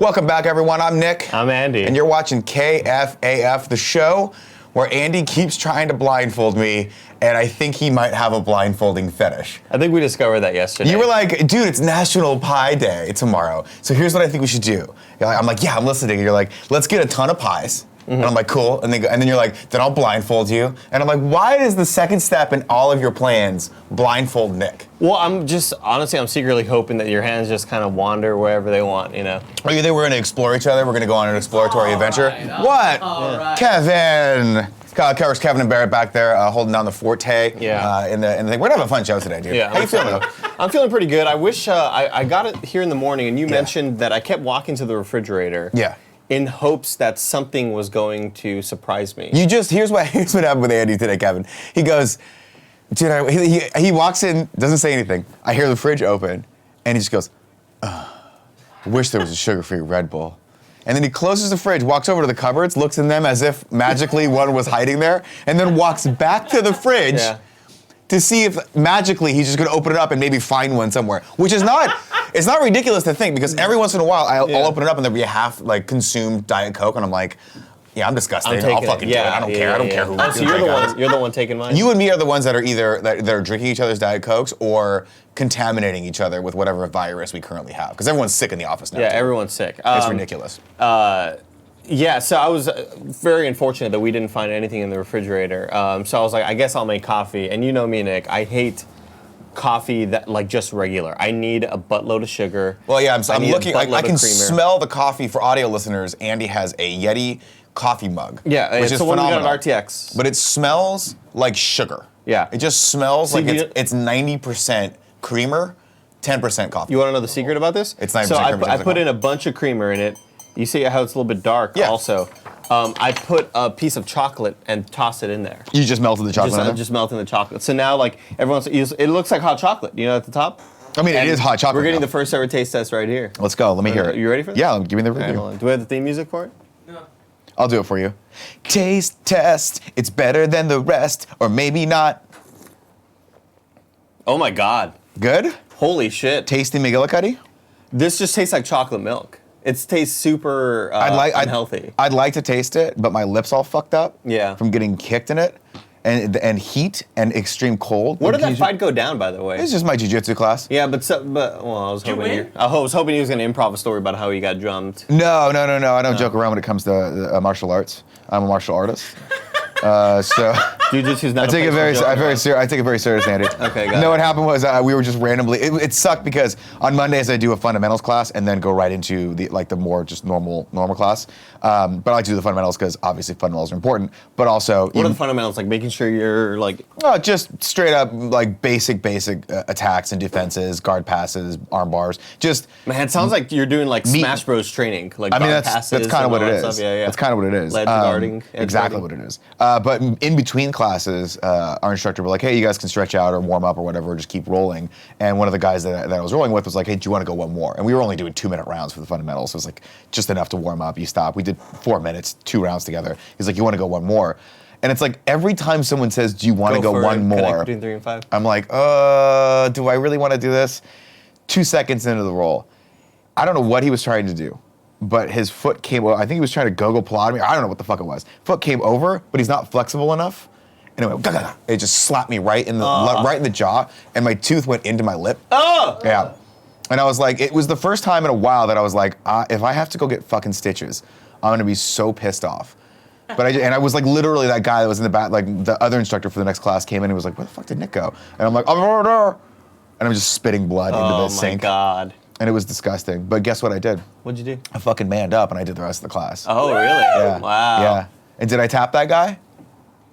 Welcome back, everyone. I'm Nick. I'm Andy. And you're watching KFAF, the show where Andy keeps trying to blindfold me, and I think he might have a blindfolding fetish. I think we discovered that yesterday. You were like, dude, it's National Pie Day tomorrow, so here's what I think we should do. I'm like, yeah, I'm listening. And you're like, let's get a ton of pies. Mm-hmm. And I'm like, cool. And then you're like, then I'll blindfold you. And I'm like, why is the second step in all of your plans blindfold Nick? Well, I'm secretly hoping that your hands just kind of wander wherever they want, you know? Oh, you think we're going to explore each other? We're going to go on an exploratory adventure? Right. What? Right. Kevin! Covers Kevin and Barrett back there holding down the forte. Yeah. In the thing. We're going to have a fun show today, dude. Yeah, How you feeling, though? I'm feeling pretty good. I wish I got it here in the morning, and you mentioned that I kept walking to the refrigerator. Yeah. In hopes that something was going to surprise me. Here's what happened with Andy today, Kevin. He goes, dude, he walks in, doesn't say anything. I hear the fridge open, and he just goes, wish there was a sugar-free Red Bull. And then he closes the fridge, walks over to the cupboards, looks in them as if magically one was hiding there, and then walks back to the fridge to see if magically he's just gonna open it up and maybe find one somewhere. Which is not, it's not ridiculous to think, because every once in a while I'll open it up and there'll be a half consumed Diet Coke, and I'm like, yeah, I'm disgusting. I'll fucking do it. I don't care. I don't care who. Oh, so you're the one taking mine. You and me are the ones that are either that are drinking each other's Diet Cokes or contaminating each other with whatever virus we currently have. Because everyone's sick in the office now. Yeah, everyone's sick. It's ridiculous. Yeah, so I was very unfortunate that we didn't find anything in the refrigerator. So I was like, I guess I'll make coffee. And you know me, Nick, I hate coffee that just regular. I need a buttload of sugar. Well, yeah, I'm looking. I can creamer. smell the coffee. For audio listeners, Andy has a Yeti coffee mug. Yeah, which it's is the one we phenomenal. got at RTX. But it smells like sugar. Yeah. It just smells like you- it's 90% creamer, 10% coffee. You want to know the secret about this? It's 90% So creamer, I 10% put in a bunch of creamer in it. You see how it's a little bit dark also. I put a piece of chocolate and tossed it in there. You just melted the chocolate in there? Just melting the chocolate. So now it looks like hot chocolate, you know, at the top? I mean, it is hot chocolate. We're getting now. the first ever taste test right here. Let's go. Let me hear it. You ready for this? Yeah, give me the All right, review. hold on. Do we have the theme music for it? No. I'll do it for you. Taste test. It's better than the rest, or maybe not. Oh my God. Good? Holy shit. Tasty McGillicuddy? This just tastes like chocolate milk. It tastes super unhealthy. I'd like to taste it, but my lips all fucked up. Yeah. From getting kicked in it, and heat and extreme cold. Where did that fight go down, by the way? It's just my jiu-jitsu class. Yeah, but I was hoping he was going to improv a story about how he got drummed. No. I don't joke around when it comes to martial arts. I'm a martial artist. So Jiu-jitsu's not I take it very seriously, Andy. Okay, got it. No, what happened was we were just randomly. It sucked because on Mondays I do a fundamentals class and then go right into the more just normal class. But I like to do the fundamentals because obviously fundamentals are important. But also, what are the fundamentals? Like making sure you're just straight up basic attacks and defenses, guard passes, arm bars. Just man, it sounds like you're doing Smash Bros training. I mean, that's kind of what it is. Yeah. That's kind of what it is. Ledge guarding. Exactly what it is. But in between classes, our instructor was like, hey, you guys can stretch out or warm up or whatever, just keep rolling. And one of the guys that I was rolling with was like, hey, do you want to go one more? And we were only doing 2-minute rounds for the fundamentals. So it was just enough to warm up. You stop. We did 4 minutes, 2 rounds together. He's like, you want to go one more? And it's like every time someone says, do you want to go one more? Between 3 and 5. I'm like, do I really want to do this? 2 seconds into the roll. I don't know what he was trying to do, but his foot came over. I think he was trying to go plotomy. I don't know what the fuck it was. Foot came over, but he's not flexible enough. And it went, gah. It just slapped me right in the jaw, and my tooth went into my lip. Oh! Yeah. And I was like, it was the first time in a while that I was like, if I have to go get fucking stitches, I'm gonna be so pissed off. But I was like literally that guy that was in the back, the other instructor for the next class came in and was like, where the fuck did Nick go? And I'm like, and I'm just spitting blood into the sink. Oh my God. And it was disgusting. But guess what I did? What'd you do? I fucking manned up and I did the rest of the class. Oh, really? Yeah. Wow. Yeah. And did I tap that guy?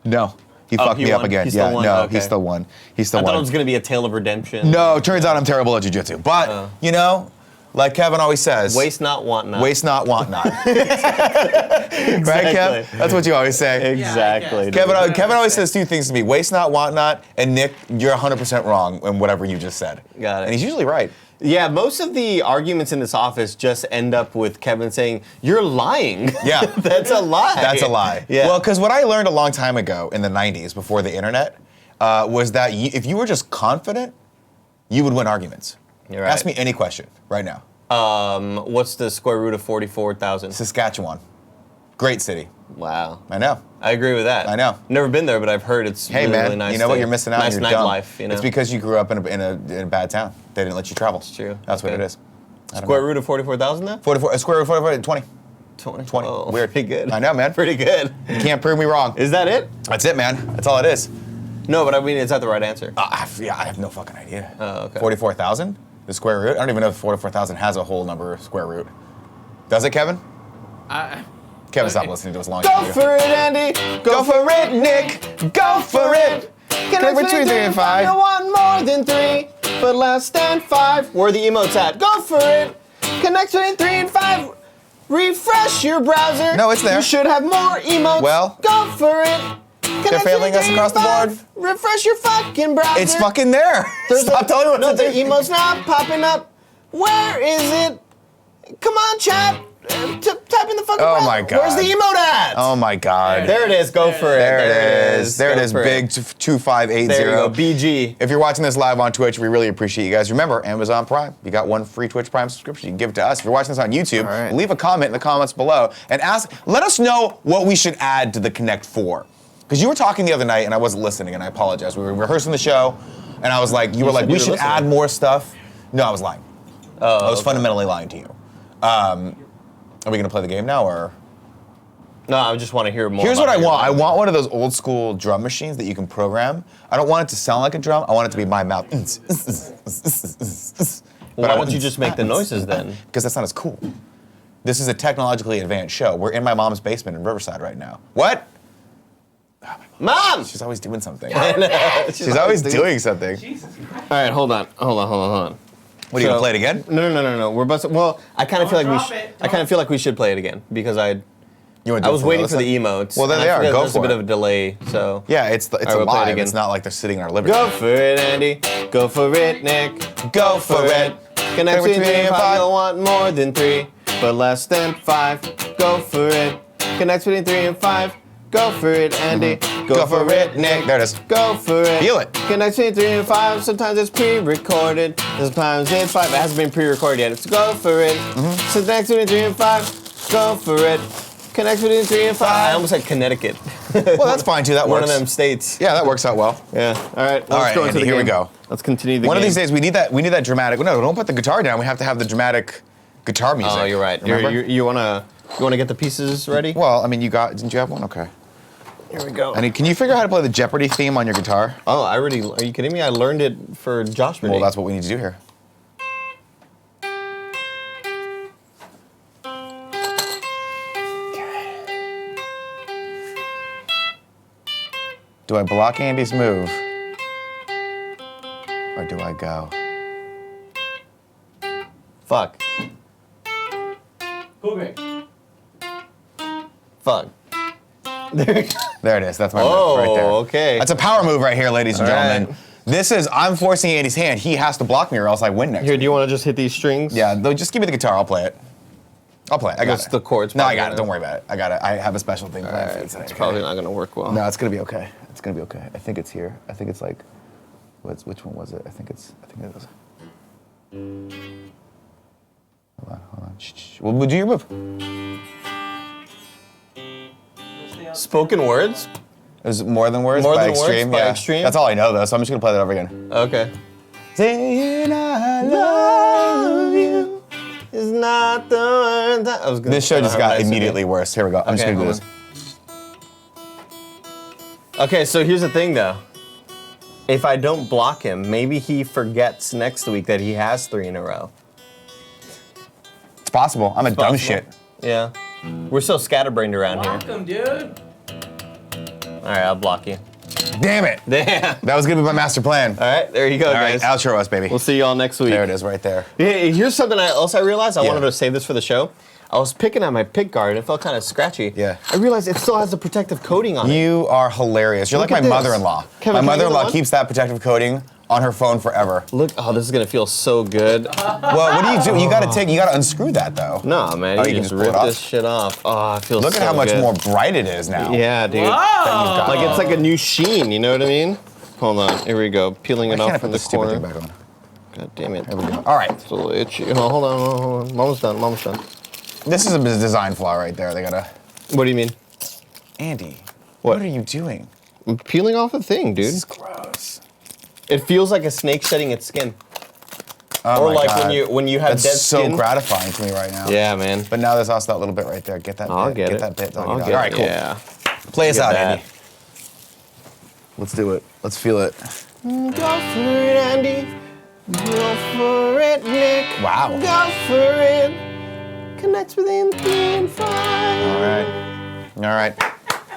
No. He fucked me up again. He still won? No, Okay. he still won. I thought it was going to be a tale of redemption. No, turns out I'm terrible at jiu-jitsu. But, like Kevin always says. Waste not, want not. Waste not, want not. Exactly. Right, Kev? That's what you always say. Exactly. Yeah, Kevin always says 2 things to me. Waste not, want not. And Nick, you're 100% wrong in whatever you just said. Got it. And he's usually right. Yeah, most of the arguments in this office just end up with Kevin saying, you're lying. Yeah. That's a lie. That's a lie. Yeah. Well, because what I learned a long time ago in the 90s, before the internet, was that if you were just confident, you would win arguments. You're right. Ask me any question right now. What's the square root of 44,000? Saskatchewan. Great city. Wow. I know. I agree with that. I know. Never been there, but I've heard it's Hey, really, man, really nice. you know what? You're missing out. Nice You're dumb. nightlife, you know? It's because you grew up in a bad town. They didn't let you travel. It's true. That's what Okay. it is. Square root of 44,000 then? 44, square root of 44, 20. 20. Oh, Weird. Pretty good. I know, man. Pretty good. You can't prove me wrong. Is that it? That's it, man. That's all it is. No, but I mean, is that the right answer? Yeah, I have no fucking idea. Oh, okay. 44,000? The square root? I don't even know if 44,000 has a whole number square root. Does it, Kevin? Kevin, stop listening to us long. Go for it, Andy. Go for it, Nick. Go for it. Connect between 3 and 5. You want more than 3, but less than 5. Where are the emotes at? Go for it. Connect between 3 and 5. Refresh your browser. No, it's there. You should have more emotes. Well, go for it. Connect failing us across the board. Refresh your fucking browser. It's fucking there. Stop telling me what no, to the do. emote's not popping up. Where is it? Come on, chat. Type in the fucking browser. My God. Where's the emote at? Oh my God. There it is. Go for it. There it is. There it Go is. for Big 2580. There you go. BG. If you're watching this live on Twitch, we really appreciate you guys. Remember, Amazon Prime. You got one free Twitch Prime subscription. You can give it to us. If you're watching this on YouTube, right. leave a comment in the comments below and let us know what we should add to the Connect 4. Because you were talking the other night and I wasn't listening, and I apologize. We were rehearsing the show, and I was like, you were like, we should add more stuff. No, I was lying. I was fundamentally lying to you. Are we gonna play the game now, or? No, I just want to hear more. Here's what I about want. I want one of those old school drum machines that you can program. I don't want it to sound like a drum. I want it to be my mouth. Why don't you just make the noises then? Because that's not as cool. This is a technologically advanced show. We're in my mom's basement in Riverside right now. What? Mom! She's always doing something. She's always doing something. All right, hold on. What, are you gonna play it again? No. We're busting. Well, I kind of feel like I kind of feel like we should play it again because I was waiting for the emotes. Well, there and they I are. forget Go there's for a bit it. of a delay, so. Yeah, it's All right, we'll play it live. again. It's not like they're sitting in our living room. Go for it, Andy. Go for it, Nick. Go for it. Connect between 3 and 5. You'll want more than 3, but less than 5. Go for it. Connect between 3 and 5. Go for it, Andy. Go for it, Nick. There it is. Go for it. Feel it. Connect between 3 and 5. Sometimes it's pre-recorded. Sometimes it's 5. It hasn't been pre-recorded yet. So go for it. So connect between 3 and 5. Go for it. Connect between 3 and 5. I almost said Connecticut. Well, that's fine too. That works. One of them states. Yeah, that works out well. Yeah. All right. All Let's right, go into Andy, the here we game. go. Let's continue the One game. of these days, we need that dramatic. No, don't put the guitar down. We have to have the dramatic guitar music. Oh, you're right. Remember? You wanna get the pieces ready? Well, I mean, didn't you have one? Okay. Here we go. Can you figure out how to play the Jeopardy theme on your guitar? Oh, are you kidding me? I learned it for Josh. Well, that's what we need to do here. Do I block Andy's move? Or do I go? Fuck. Fuck. There we go. There it is. That's my Oh, move right there. okay. That's a power move right here, ladies and All right. gentlemen. I'm forcing Andy's hand. He has to block me or else I win next. Here, do you want to just hit these strings? Yeah, just give me the guitar. I'll play it. I got Just it. the chords. No, I probably got it. gonna- Don't worry about it. I got it. I have a special thing planned for you Alright, today. it's okay? probably not gonna work well. No, it's gonna be okay. It's gonna be okay. I think it's here. I think it's like, which one was it? I think it was. Hold on. Shh. Well, do your move. Spoken words. Is it More Than Words More by Than Words Extreme? by Yeah. Extreme? That's all I know though, so I'm just gonna play that over again. Okay. Saying I love you. Is not the word that I was gonna. This show just got harmonize it. immediately worse. Here we go. I'm just Okay, gonna do hold this. Okay, so here's the thing though. If I don't block him, maybe he forgets next week that he has 3 in a row. It's possible. I'm a dumb Possible. shit. Yeah. We're so scatterbrained around here. Block him, dude. All right, I'll block you. Damn it. Damn. That was gonna be my master plan. All right, there you go, All right, guys. outro us, baby. We'll see y'all next week. There it is, right there. Yeah, here's something else I realized. I Yeah. wanted to save this for the show. I was picking at my pick guard and it felt kind of scratchy. Yeah. I realized it still has the protective coating on it. You are hilarious. You're Look like at my this. mother-in-law. Kevin, My can I get mother-in-law one? keeps that protective coating on her phone forever. Look, oh, this is gonna feel so good. Well, what do you do? You gotta unscrew that though. No, man, Oh, you you can can just pull it rip off? this shit off. Oh, it feels Look so at how much good. more bright it is now. Yeah, dude. Whoa. Like it's like a new sheen, you know what I mean? Hold on, here we go. Peeling I it off can't from put the the stupid corner. thing back on. God damn it. There we go. All right. It's a little itchy. Oh, hold on. Almost done. This is a design flaw right there. They gotta. What do you mean? Andy, What are you doing? I'm peeling off a thing, dude. This is gross. It feels like a snake shedding its skin. Oh Or my like God. when you have That's dead so skin. gratifying to me right now. Yeah, man. But now there's also that little bit right there. Get that bit. I'll get it. that bit. I'll get All right, it. cool. Yeah. Play us Get out, that. Andy. Let's do it. Let's feel it. Go for it, Andy. Go for it, Nick. Wow. Go for it. Connects within 3 and 5. All right. All right.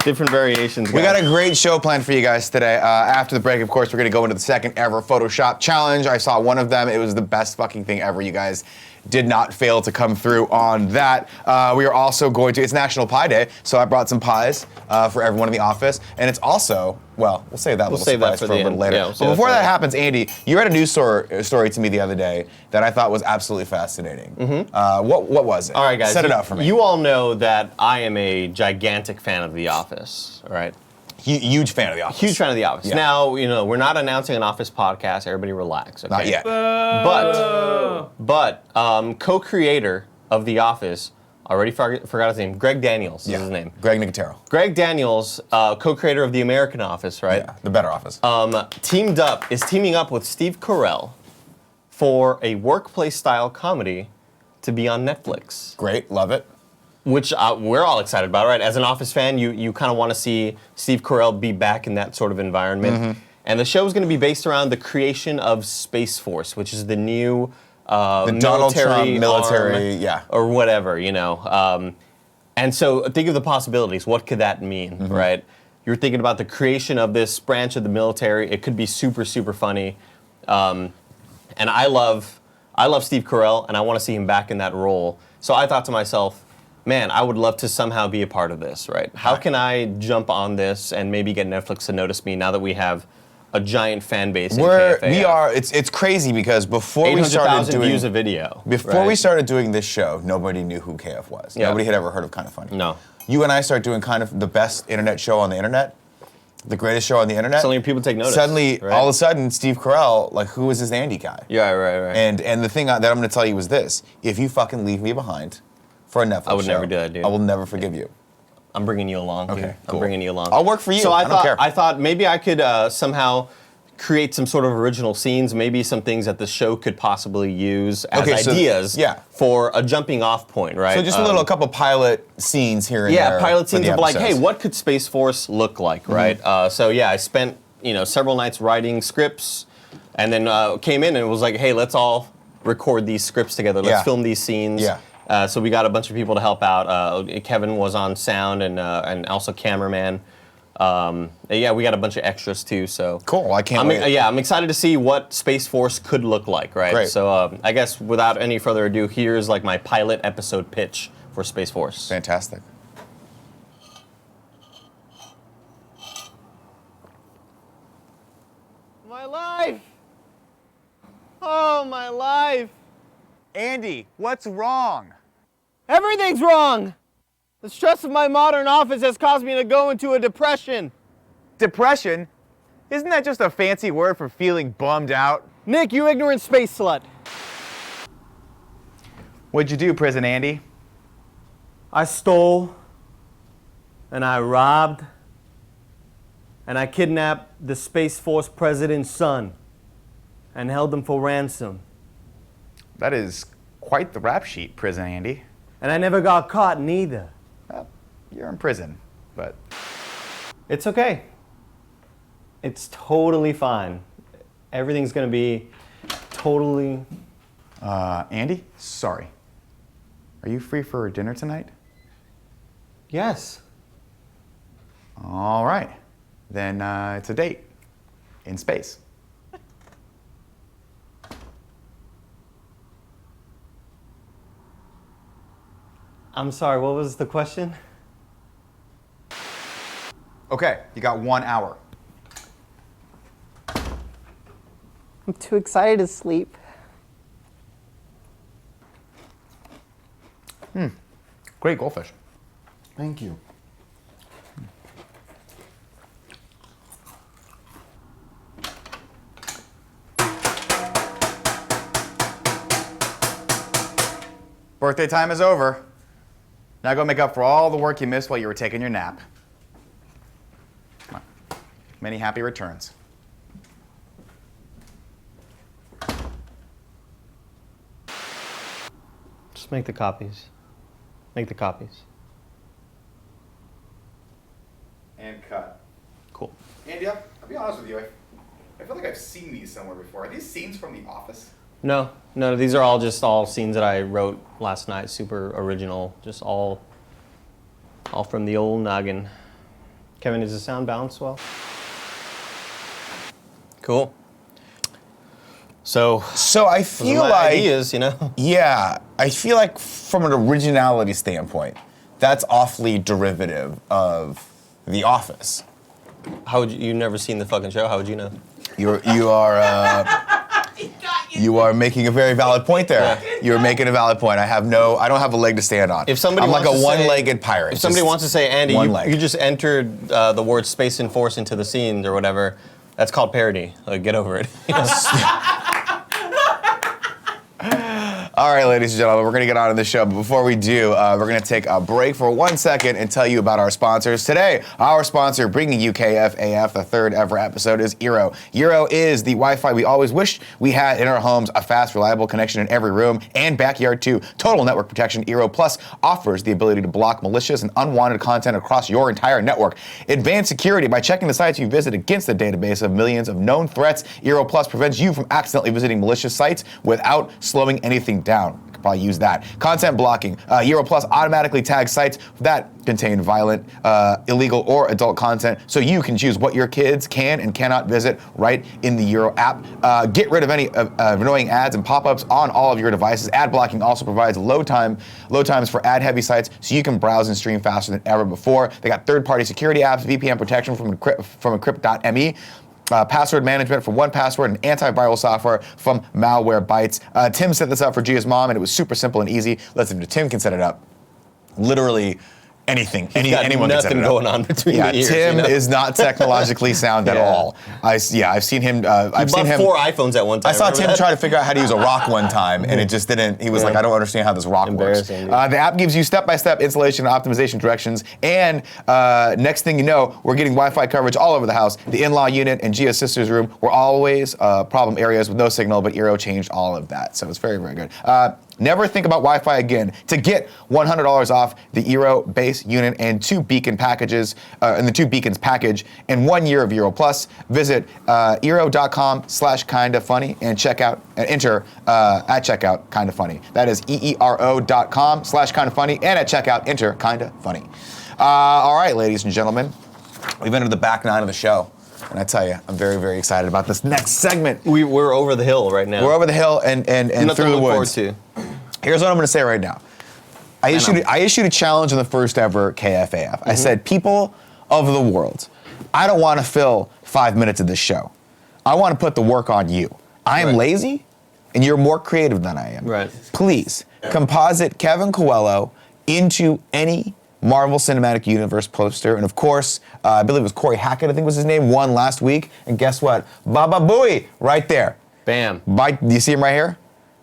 Different variations. We guys. got a great show planned for you guys today. After the break, of course, we're going to go into the second ever Photoshop challenge. I saw one of them. It was the best fucking thing ever. You guys did not fail to come through on that. We are also going to, it's National Pie Day, so I brought some pies for everyone in the office. And it's also, well, we'll save that little save that surprise for for a the little end. later. Yeah, we'll but save that before for that the happens, Andy, you read a news story to me the other day that I thought was absolutely fascinating. What was it? All right, guys. Set it up for me. You all know that I am a gigantic fan of The Office, all right? Huge fan of The Office. Huge fan of The Office. Yeah. Now, we're not announcing an Office podcast. Everybody relax, okay? Not yet. But co-creator of The Office, already forgot his name, Greg Daniels is his name. Greg Nicotero. Greg Daniels, co-creator of The American Office, right? Yeah, the better Office. is teaming up with Steve Carell for a workplace-style comedy to be on Netflix. Great, love it. Which we're all excited about, right? As an Office fan, you kind of want to see Steve Carell be back in that sort of environment. And the show is going to be based around the creation of Space Force, which is the new The Donald Trump military, arm, yeah. or whatever, And so think of the possibilities. What could that mean, right? You're thinking about the creation of this branch of the military. It could be super, super funny. And I love Steve Carell, and I want to see him back in that role. So I thought to myself, man, I would love to somehow be a part of this, right? How can I jump on this and maybe get Netflix to notice me now that we have a giant fan base in KFAF? It's crazy because before we started 800,000 doing views a video. Before we right? started doing this show, nobody knew who KF was. Yeah. Nobody had ever heard of Kind of Funny. No. You and I started doing kind of the best internet show on the internet, the greatest show on the internet. Suddenly people take notice. Suddenly, right? all of a sudden, Steve Carell, like, who is this Andy guy? Yeah, right. And the thing that I'm going to tell you is this: if you fucking leave me behind for a Netflix show, I would never do that, dude. I will never forgive you. I'm bringing you along. Okay, dude. cool. I'm bringing you along. I'll work for you. So I don't care. I thought maybe I could somehow create some sort of original scenes, maybe some things that the show could possibly use as ideas for a jumping off point, right? So just a couple pilot scenes here and there. Yeah, pilot for scenes the of like, episodes. hey, what could Space Force look like, right? So yeah, I spent several nights writing scripts, and then came in and was like, hey, let's all record these scripts together. Let's film these scenes. Yeah. So we got a bunch of people to help out. Kevin was on sound and also cameraman. Yeah, we got a bunch of extras too. So cool. I can't wait. Yeah, I'm excited to see what Space Force could look like, right? Great. So I guess without any further ado, here's like my pilot episode pitch for Space Force. Fantastic. My life! Oh, my life! Andy, what's wrong? Everything's wrong! The stress of my modern office has caused me to go into a depression. Depression? Isn't that just a fancy word for feeling bummed out? Nick, you ignorant space slut. What'd you do, Prison Andy? I stole, and I robbed, and I kidnapped the Space Force president's son and held him for ransom. That is quite the rap sheet, Prison Andy. And I never got caught neither. Well, you're in prison, but... It's okay. It's totally fine. Everything's gonna be totally... Andy, sorry. Are you free for dinner tonight? Yes. All right. Then it's a date in space. I'm sorry, what was the question? Okay, you got 1 hour. I'm too excited to sleep. Great goldfish. Thank you. Birthday time is over. Now go make up for all the work you missed while you were taking your nap. Come on. Many happy returns. Just make the copies. Make the copies. And cut. Cool. Andy, I'll be honest with you. I feel like I've seen these somewhere before. Are these scenes from The Office? No, these are all scenes that I wrote last night, super original, just all from the old noggin. Kevin, is the sound balanced well? Cool. So I feel my like ideas, you know. Yeah, I feel like from an originality standpoint, that's awfully derivative of The Office. How would you never seen the fucking show? How would you know? You are making a very valid point there. Yeah. You're making a valid point. I don't have a leg to stand on. If somebody I'm like a wants to say- one-legged pirate. If somebody wants to say, Andy, one leg. you just entered the word space and force into the scene or whatever, that's called parody. Like, get over it. All right, ladies and gentlemen, we're going to get on to the show. But before we do, we're going to take a break for 1 second and tell you about our sponsors. Today, our sponsor bringing you KFAF, the third ever episode, is Eero. Eero is the Wi-Fi we always wished we had in our homes, a fast, reliable connection in every room and backyard too. Total network protection. Eero Plus offers the ability to block malicious and unwanted content across your entire network. Advanced security by checking the sites you visit against the database of millions of known threats. Eero Plus prevents you from accidentally visiting malicious sites without slowing anything down. You could probably use that. Content blocking. Eero Plus automatically tags sites that contain violent, illegal, or adult content, so you can choose what your kids can and cannot visit right in the Eero app. Get rid of any annoying ads and pop-ups on all of your devices. Ad blocking also provides load times for ad-heavy sites, so you can browse and stream faster than ever before. They got third-party security apps, VPN protection from Encrypt.me. Password management from 1Password, and antiviral software from Malwarebytes. Tim set this up for Gia's mom, and it was super simple and easy. Listen, Tim can set it up. Literally anything. Anyone can set it nothing up. going on between the ears. Tim you know? is not technologically sound at Yeah. all. I've seen him. He bought 4 iPhones at one time. I saw remember Tim that? try to figure out how to use a rock one time, and it just didn't. He was like, I don't understand how this rock works. Embarrassing, dude. The app gives you step-by-step installation and optimization directions, and next thing you know, we're getting Wi-Fi coverage all over the house. The in-law unit and Gia's sister's room were always problem areas with no signal, but Eero changed all of that, so it's very, very good. Never think about Wi-Fi again. To get $100 off the Eero base unit and 2 beacon packages, and the 2 beacons package, and 1 year of Eero Plus, visit Eero.com/kindafunny and enter at checkout kinda funny. That is EERO.com/kindafunny, and at checkout enter kinda funny. All right, ladies and gentlemen, we've entered the back 9 of the show. And I tell you, I'm very, very excited about this next segment. We're over the hill right now. We're over the hill and Nothing through to the look forward woods. to. Here's what I'm going to say right now. I issued a challenge in the first ever KFAF. I said, people of the world, I don't want to fill 5 minutes of this show. I want to put the work on you. I am lazy, and you're more creative than I am. Right. Please, composite Kevin Coelho into any Marvel Cinematic Universe poster. And of course, I believe it was Corey Hackett, I think was his name, won last week. And guess what? Baba Booey, right there. Bam. Do you see him right here?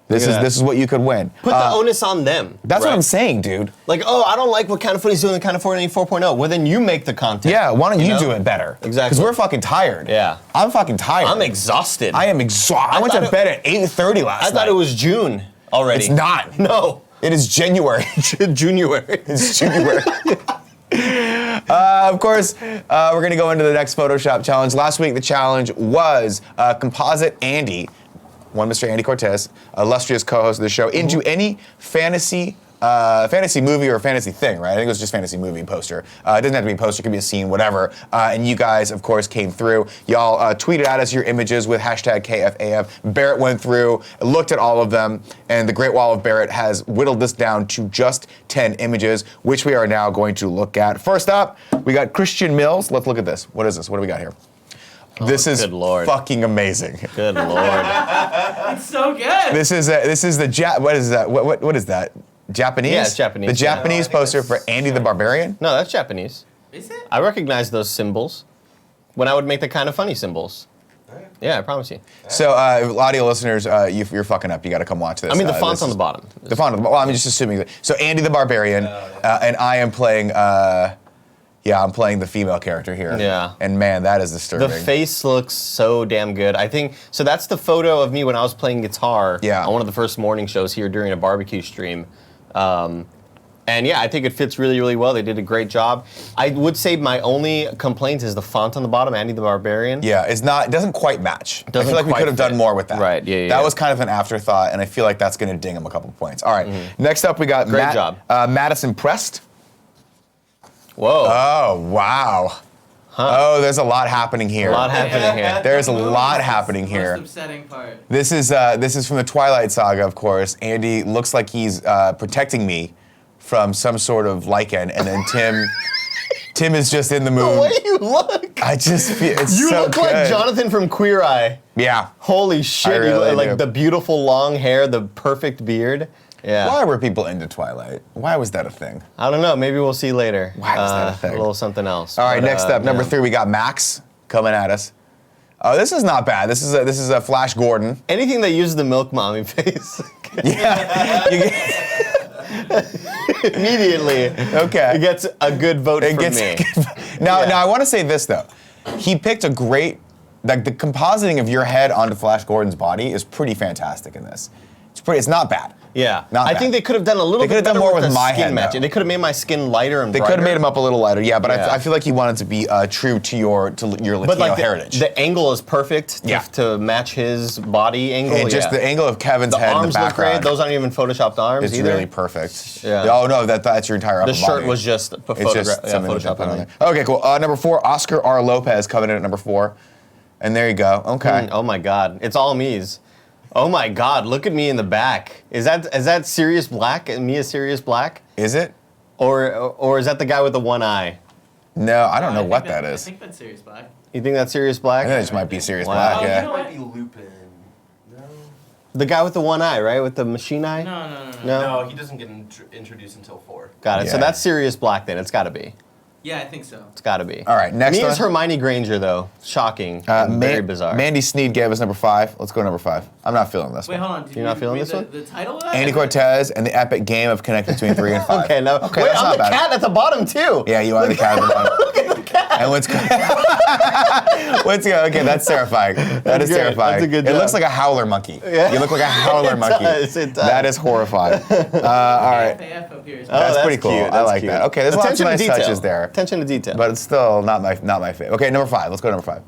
This is what you could win. Put the onus on them. That's what right? I'm saying, dude. Like, oh, I don't like what Kind of Funny's doing in Kind of Funny 4.0. Well, then you make the content. Yeah, why don't you know? do it better? Exactly. Because we're fucking tired. Yeah. I'm fucking tired. I'm exhausted. I am exhausted. I went to thought bed at 8:30 last night. I thought it was June already. It's not. No. It is January. January. It's January. Of course, we're going to go into the next Photoshop challenge. Last week, the challenge was composite Andy, one Mr. Andy Cortez, illustrious co-host of the show, into any fantasy movie or fantasy thing, right? I think it was just fantasy movie poster. It doesn't have to be a poster, it could be a scene, whatever. And you guys, of course, came through. Y'all tweeted at us your images with hashtag KFAF. Barrett went through, looked at all of them, and the Great Wall of Barrett has whittled this down to just 10 images, which we are now going to look at. First up, we got Christian Mills. Let's look at this. What is this? What do we got here? This is good Lord. fucking amazing. Good Lord. It's so good. This is the what is that? What is that? Japanese? Yeah, it's Japanese. The Japanese No, I think poster that's- for Andy the Barbarian? No, that's Japanese. Is it? I recognize those symbols when I would make the Kind of Funny symbols. Yeah, I promise you. So, audio listeners, you're fucking up. You got to come watch this. I mean, the this font's on is- the bottom. The font on the bottom. Well, I'm just assuming that. So, Andy the Barbarian, and I am playing. I'm playing the female character here. Yeah. And man, that is disturbing. The face looks so damn good. I think so. That's the photo of me when I was playing guitar on one of the first morning shows here during a barbecue stream. And yeah, I think it fits really, really well. They did a great job. I would say my only complaint is the font on the bottom, Andy the Barbarian. Yeah, it doesn't quite match. I Doesn't feel like we quite could have done fit. more with that. Right, yeah, That yeah. was kind of an afterthought, and I feel like that's going to ding him a couple points. All right, next up we got Great job. Madison Prest. Whoa. Oh, wow. Oh, there's a lot happening here. A lot happening here. There's a lot happening Most here. upsetting part. This is from the Twilight Saga, of course. Andy looks like he's protecting me from some sort of lichen, and then Tim is just in the mood. The way you look. I just feel it's You so look like good. Jonathan from Queer Eye. Yeah. Holy shit! I You really look like do. the beautiful long hair, the perfect beard. Yeah. Why were people into Twilight? Why was that a thing? I don't know. Maybe we'll see later. Why was that a thing? A little something else. All right, But, next up, number yeah. 3, we got Max coming at us. Oh, this is not bad. This is a Flash Gordon. Anything that uses the milk mommy face. Yeah. Immediately. Okay. It gets a good vote It from gets me. now. Yeah. Now I want to say this though. He picked a great, like the compositing of your head onto Flash Gordon's body is pretty fantastic in this. It's not bad. Yeah. Not I bad. think they could have done a little They bit could have better done more with with the my skin head, matching. though. They could have made my skin lighter and They brighter. could have made him up a little lighter, yeah. But Yeah. I feel like he wanted to be true to your Latino But like heritage. the angle is perfect Yeah. to match his body angle. and just yeah. the angle of Kevin's The head in arms the look great. background. Those aren't even photoshopped arms It's either. really perfect. Yeah. Oh no, that's your entire upper The shirt body. was just a It's just something that they photoshopped put on on there. there. Okay, cool. Number 4, Oscar R. Lopez coming in at number 4, and there you go. Okay. Oh my God, it's all me's. Oh my God, look at me in the back. Is that Sirius Black? And me as Sirius Black? Is it? Or is that the guy with the one eye? No, I don't know I what think that I is. think that's Sirius Black. You think that's Sirius Black? I think it just might be Sirius Wow. Black. Oh, Yeah. you know what? Might be Lupin. No. The guy with the one eye, right? With the machine eye? No. No? No, he doesn't get introduced until 4. Got it. So Yeah. that's Sirius Black then. It's got to be. Yeah, I think so. It's got to be. All right, next Me one. as Hermione Granger though. Shocking. Very bizarre. Mandy Sneed gave us number 5. Let's go number 5. I'm not feeling this Wait, one. hold on. Did You're not you feeling read this one? The title of that? Andy Cortez and the epic game of connecting between 3 and 5. Okay, no. Okay, Wait, that's I'm not the bad. cat at the bottom too. Yeah, you are the cat at the bottom. Look at the cat. And what's okay? That's terrifying. That is good. terrifying. That's a good It job. looks like a howler monkey. Yeah. You look like a howler monkey. does, it does. That is horrifying. All right. FAF up here is Oh, That's pretty cool. cute. I That's like cute. that. Okay, there's lots of Attention to nice detail. touches there. Attention to detail. But it's still not my favorite. Okay, number 5. Let's go to number 5.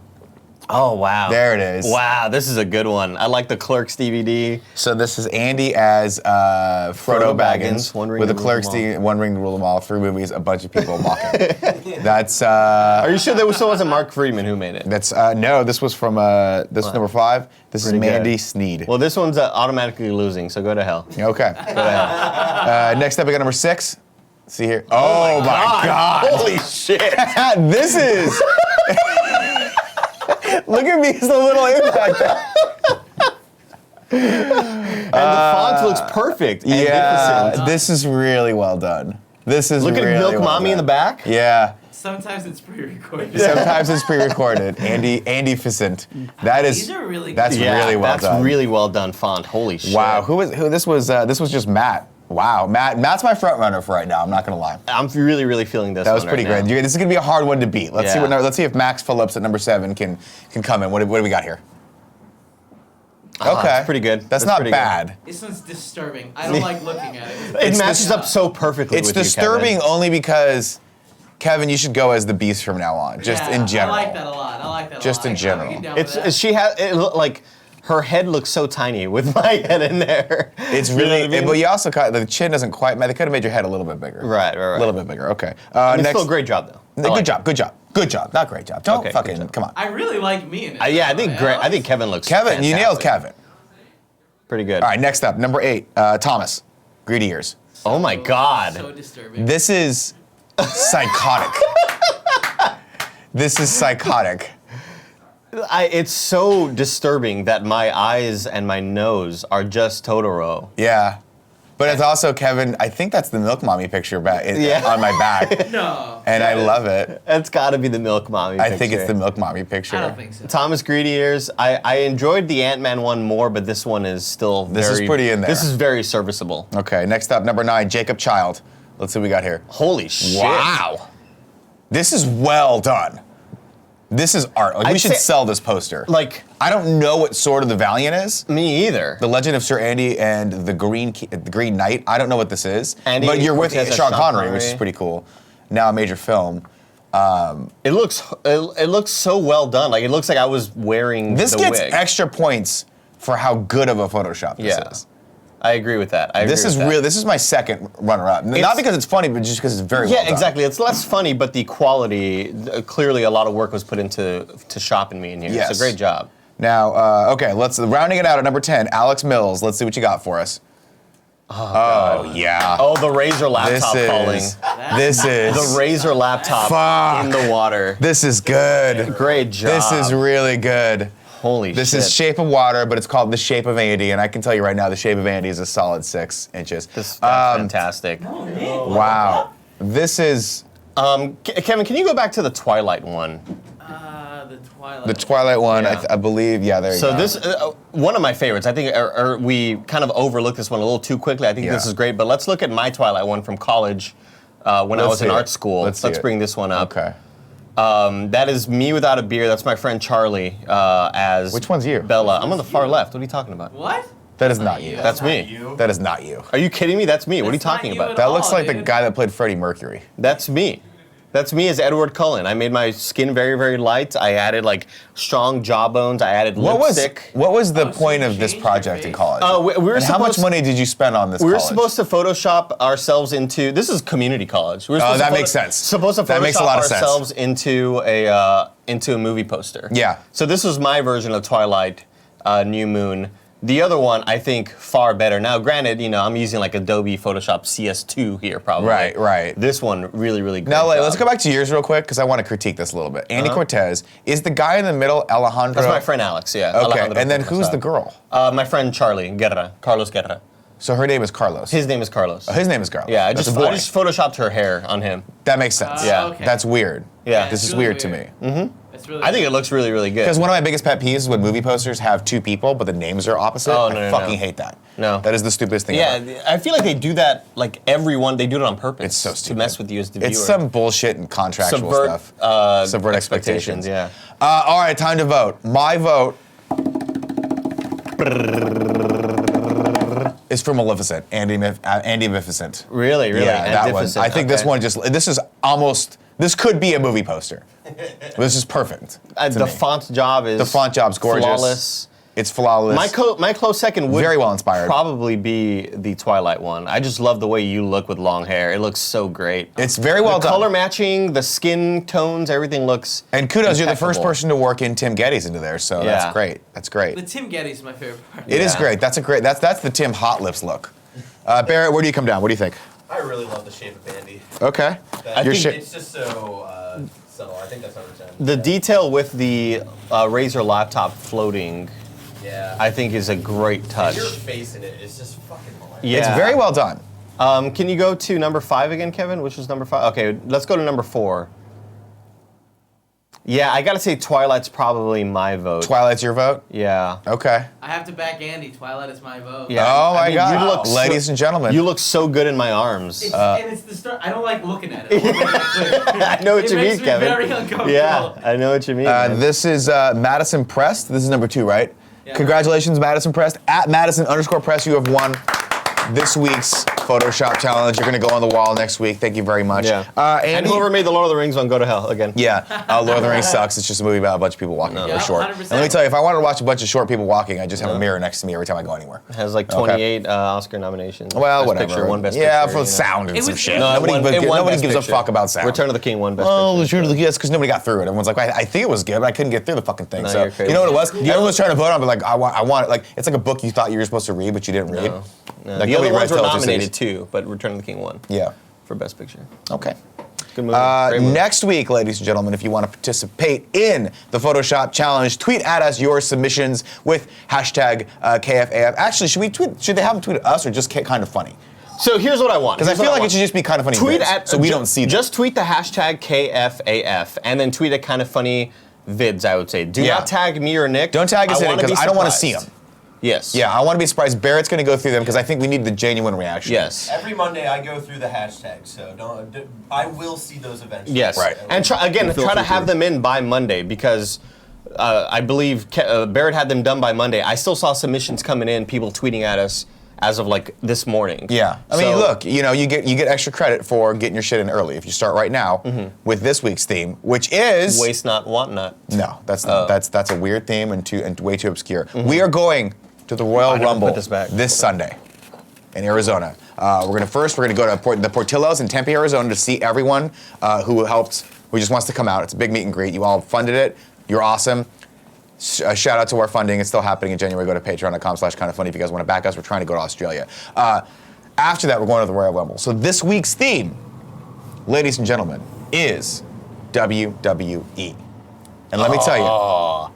oh wow. There it is. Wow, this is a good one. I like the Clerks DVD. So this is Andy as Frodo Baggins One Ring with the to Rule Clerks, Them All. One Ring to Rule Them All, 3 movies, a bunch of people mocking. That's Are you sure there still wasn't Mark Friedman who made it? no. This was from this is number 5. This Pretty is Mandy good. Sneed. Well, this one's automatically losing, so go to hell. Okay. Next up, we got number 6. See here. Oh my God! Holy shit. This is. Look at me, it's a little impact. And the font looks perfect. And Yeah, magnificent. this is really well done. This is Look at really Milk well Mommy in the done. back. Yeah. Sometimes it's pre-recorded. Sometimes it's pre-recorded. Andy Ficent. That is. These are really That's good. Yeah, really well that's done. really well done font. Holy shit. Wow. Who this was? This was just Matt. Wow, Matt's my front runner for right now. I'm not gonna lie. I'm really, really feeling this. That was one pretty right great. now. This is gonna be a hard one to beat. Let's Yeah. let's see if Max Phillips at number 7 can come in. What do we got here? Okay, it's pretty good. That's That's not pretty good. bad. This one's disturbing. I don't like looking at it. It It's matches dis- up so perfectly It's with you, disturbing Kevin. only because Kevin, you should go as the Beast from now on, just Yeah, in general. I like that a lot. I like that Just a lot. in general. I can get down with that. It's she has like her head looks so tiny with my head in there. It's You know really, what I mean? but you also the chin doesn't quite. They could have made your head a little bit bigger. Right. A little bit bigger. Okay. It's next, still a great job though. I Good like job. Good job. Not great job. Don't Okay, good fucking job. come on. I really like me in it. it. Yeah, I think great. I think Kevin looks. Kevin, you nailed fantastic. Kevin. Pretty good. All right. Next up, number 8, Thomas, Greedy Ears. Oh my God. So disturbing. This is psychotic. This is psychotic. It's so disturbing that my eyes and my nose are just Totoro. Yeah. But it's also, Kevin, I think that's the Milk Mommy picture on my back. No. And I love it. It's got to be the Milk Mommy picture. I think it's the Milk Mommy picture. I don't think so. Thomas Greedy Ears. I enjoyed the Ant-Man one more, but this one is still This is pretty in there. This is very serviceable. Okay, next up, number 9, Jacob Child. Let's see what we got here. Holy shit. Wow. This is well done. This is art. Like, we should sell this poster. Like, I don't know what Sword of the Valiant is. me either. The Legend of Sir Andy and the Green Knight. I don't know what this is. Andy but you're with Cortez as Sean Sean Connery, which is Connery. pretty cool. Now a major film. It looks so well done. Like, it looks like I was wearing This the gets wig. extra points for how good of a Photoshop this is. I agree with that. This is real. This is my second runner-up. Not because it's funny, but just because it's very well Yeah, done. exactly. It's less funny, but the quality, clearly a lot of work was put into shopping me in here. Yes. It's a great job. Now, okay, let's rounding it out at number 10, Alex Mills. Let's see what you got for us. Oh yeah. Oh, the Razer laptop falling. This is The Razer laptop Fuck. in the water. This is good. Great job. This is really good. Holy shit. This is Shape of Water, but it's called The Shape of Andy, and I can tell you right now, The Shape of Andy is a solid 6 inches. That's fantastic. Wow. This is Kevin, can you go back to the Twilight one? The Twilight. the Twilight one, Yeah. I believe. Yeah, there you go. So this, one of my favorites. I think we kind of overlooked this one a little too quickly. I think this is great, but let's look at my Twilight one from college when I was in art school. Let's bring this one up. Okay. That is me without a beer. That's my friend Charlie as Which one's you? Bella. I'm on the far left. What are you talking about? What? That is not you. That's me. You? That is not you. Are you kidding me? That's me. What are you That's not talking you about? at That all. looks like the dude. guy that played Freddie Mercury. That's me. That's me as Edward Cullen. I made my skin very, very light. I added like strong jawbones. I added lipstick. What was the so point you of this changed your project in face? college? We were and how much supposed- money did you spend on this We were college? supposed to Photoshop ourselves into. This is community college. We were supposed that to makes sense. Supposed to Photoshop That makes a lot of sense. ourselves into a movie poster. Yeah. So this was my version of Twilight, New Moon. The other one, I think, far better. Now, granted, I'm using like Adobe Photoshop CS2 here, probably. Right. This one, really, really good. Now, let's go back to yours real quick because I want to critique this a little bit. Andy Cortez is the guy in the middle, Alejandro. That's my friend Alex. Yeah. Okay, Alejandro and then Cortez. who's the girl? My friend Charlie Guerra, Carlos Guerra. So her name is Carlos. His name is Carlos. His name is Carlos. Yeah, I That's just a boy. photoshopped her hair on him. That makes sense. Yeah. Okay. That's weird. Yeah. This it's is really weird to me. It's really I think it looks really, really good. Because one of my biggest pet peeves is when movie posters have two people, but the names are opposite. Oh, I no, fucking no. hate that. No. That is the stupidest thing ever. Yeah, I feel like they do that, like everyone, they do it on purpose. It's so stupid. To mess with you as the viewer. It's some bullshit and contractual Subvert, stuff. Subvert expectations. Yeah. All right, time to vote. My vote is for Maleficent, Andy Maleficent. Really? Yeah, that one. Magnificent. I think this Okay. one this could be a movie poster. This is perfect. to The me. font job is The font job's gorgeous. flawless. It's flawless. My close second would Very well inspired. probably be the Twilight one. I just love the way you look with long hair. It looks so great. It's very well the done. color matching, the skin tones, everything looks. And kudos, you're the first impeccable. person to work in Tim Geddes into there, so Yeah. that's great. That's great. The Tim Geddes is my favorite part. It is Yeah. great. That's the Tim Hot Lips look. Barrett, where do you come down? What do you think? I really love the shape of Andy. Okay. I Your think shit. it's just so subtle. I think that's number 10. The detail with the Razer laptop floating, Yeah. I think, is a great touch. Your face in it is just fucking hilarious. Yeah. It's very well done. Can you go to number 5 again, Kevin? Which is number 5? Okay, let's go to number 4. Yeah, I gotta say Twilight's probably my vote. Twilight's your vote? Yeah. Okay. I have to back Andy. Twilight is my vote. Yeah. Oh my I mean, God. you look so- Ladies and gentlemen. You look so good in my arms. And it's the start. I don't like looking at it. I know what It you makes mean, me Kevin. very uncomfortable. Yeah, I know what you mean. man. This is Madison Prest. This is number 2, right? Yeah. Congratulations, Madison Prest. At Madison_Prest, you have won this week's Photoshop challenge. You're going to go on the wall next week. Thank you very much. Yeah. And and whoever made the Lord of the Rings one, go to hell again. Yeah, Lord of the Rings sucks. It's just a movie about a bunch of people walking Yeah, really short. 100%. And let me tell you, if I wanted to watch a bunch of short people walking, I just have a mirror next to me every time I go anywhere. It has like 28 Oscar nominations. Well, Best whatever. Picture, one Best yeah, Picture. for you know. sound and It some was- shit. No, Nobody, It won nobody Best gives a Picture. fuck about sound. Return of the King won Best Oh, Picture. Return of the King, yes, because nobody got through it. Everyone's like, I think it was good, but I couldn't get through the fucking thing. No, So you're crazy. you know what it was? Everyone was trying to vote on, but like, I want it. Like, it's like a book you thought you were supposed to read, but you didn't read. No. Like, The other nobody read ones were Telltale nominated series. too, but Return of the King won Yeah. for Best Picture. Okay. Good movie. Great movie. Next week, ladies and gentlemen, if you want to participate in the Photoshop challenge, tweet at us your submissions with hashtag KFAF. Actually, should they have them tweet at us or just kind of funny? So here's what I want. Because I Here's what feel like want. it should just be kind of funny. Tweet vids, at so we don't see them. Just tweet the hashtag KFAF and then tweet at kind of funny vids. I would say. Do Yeah. not tag me or Nick. Don't tag us in it wanna because be I don't want to see surprised. them. Yes. Yeah, I want to be surprised. Barrett's going to go through them because I think we need the genuine reaction. Yes. Every Monday I go through the hashtags, so I will see those eventually. Yes. Right. And try to have them in by Monday because I believe Barrett had them done by Monday. I still saw submissions coming in, people tweeting at us as of like this morning. Yeah. I mean, So- look, you know, you get extra credit for getting your shit in early if you start right now with this week's theme, which is Waste not, want not. No, that's not. That's a weird theme and way too obscure. We are going to the Royal never Rumble put this back. Sunday in Arizona. We're gonna go to the Portillo's in Tempe, Arizona, to see everyone who just wants to come out. It's a big meet and greet. You all funded it. You're awesome. Shout out to our funding. It's still happening in January. Go to patreon.com/kindoffunny if you guys want to back us. We're trying to go to Australia. After that, we're going to the Royal Rumble. So this week's theme, ladies and gentlemen, is WWE. And let me tell you,